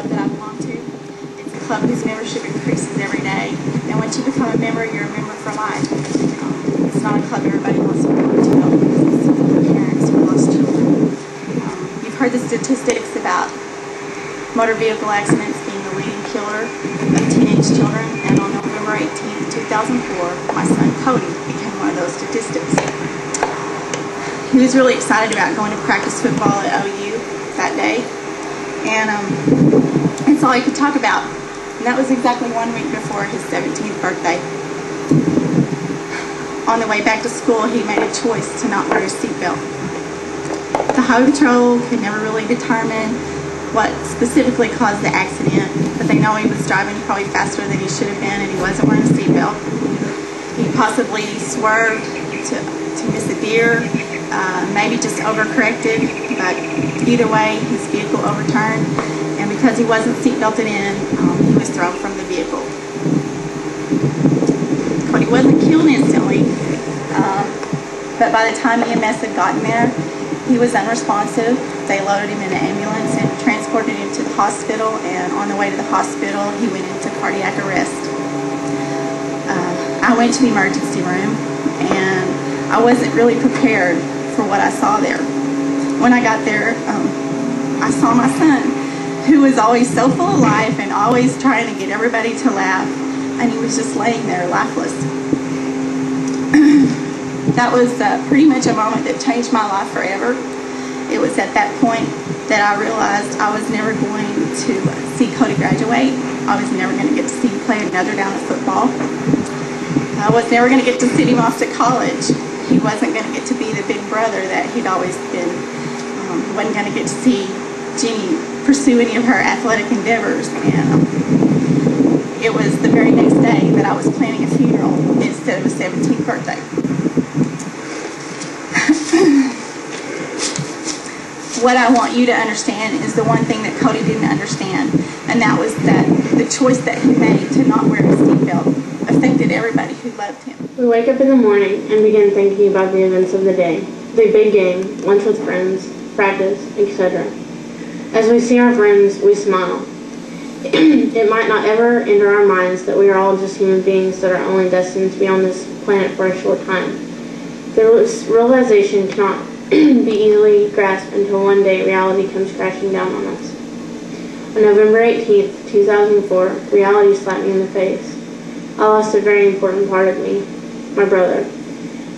club that I belong to. It's a club whose membership increases every day. And once you become a member, you're a member for life. It's not a club everybody wants to belong to, though, because it's for parents who lost children. You've heard the statistics about motor vehicle accidents being the leading killer of teenage children, and on November 18, 2004, my son Cody became one of those statistics. He was really excited about going to practice football at OU that day, and it's all he could talk about. And that was exactly 1 week before his 17th birthday. On the way back to school, he made a choice to not wear a seatbelt. The highway patrol could never really determine what specifically caused the accident, but they know he was driving probably faster than he should have been, and he wasn't wearing a seatbelt. He possibly swerved to miss a deer, maybe just overcorrected, but either way, his vehicle overturned, and because he wasn't seatbelted in, he was thrown from the vehicle. Cody wasn't killed instantly, but by the time EMS had gotten there, he was unresponsive. They loaded him in an ambulance and transported him to the hospital, and on the way to the hospital, he went into cardiac arrest. I went to the emergency room, and I wasn't really prepared for what I saw there. When I got there, I saw my son, who was always so full of life and always trying to get everybody to laugh, and he was just laying there lifeless. That was pretty much a moment that changed my life forever. It was at that point that I realized I was never going to see Cody graduate. I was never going to get to see him play another down of football. I was never going to get to send him off to college. He wasn't going to get to be the big brother that he'd always been. He wasn't going to get to see Jenny pursue any of her athletic endeavors. And it was the very next day that I was planning a funeral instead of a 17th birthday. What I want you to understand is the one thing that Cody didn't understand, and that was that the choice that he made to not wear a seatbelt affected everybody who loved him. We wake up in the morning and begin thinking about the events of the day, the big game, lunch with friends, practice, etc. As we see our friends, we smile. It might not ever enter our minds that we are all just human beings that are only destined to be on this planet for a short time. This realization cannot be easily grasped until one day reality comes crashing down on us. On November 18th, 2004, reality slapped me in the face. I lost a very important part of me, my brother.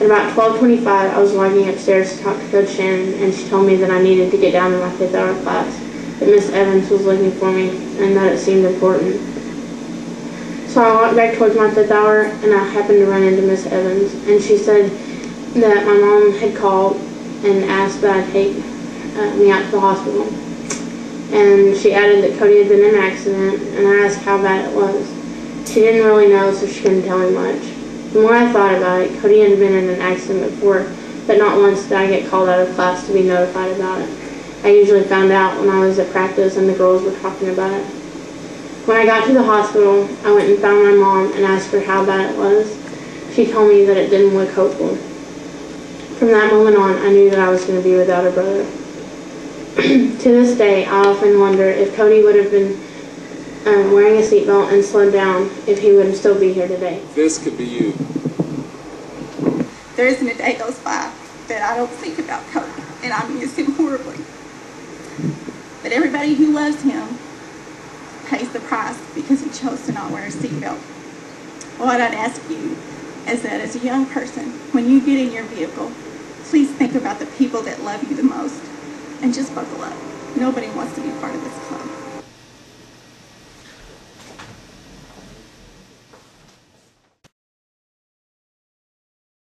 At about 12:25, I was walking upstairs to talk to Coach Shannon, and she told me that I needed to get down to my 5th hour class, that Miss Evans was looking for me, and that it seemed important. So I walked back towards my 5th hour, and I happened to run into Miss Evans, and she said that my mom had called and asked that I take me out to the hospital. And she added that Cody had been in an accident, and I asked how bad it was. She didn't really know, so she couldn't tell me much. The more I thought about it, Cody had been in an accident before, but not once did I get called out of class to be notified about it. I usually found out when I was at practice and the girls were talking about it. When I got to the hospital, I went and found my mom and asked her how bad it was. She told me that it didn't look hopeful. From that moment on, I knew that I was going to be without a brother. To this day, I often wonder if Cody would have been wearing a seatbelt and slowed down, if he would still be here today. This could be you. There isn't a day goes by that I don't think about Cody, and I miss him horribly. But everybody who loves him pays the price because he chose to not wear a seatbelt. What I'd ask you is that as a young person, when you get in your vehicle, please think about the people that love you the most and just buckle up. Nobody wants to be part of this club.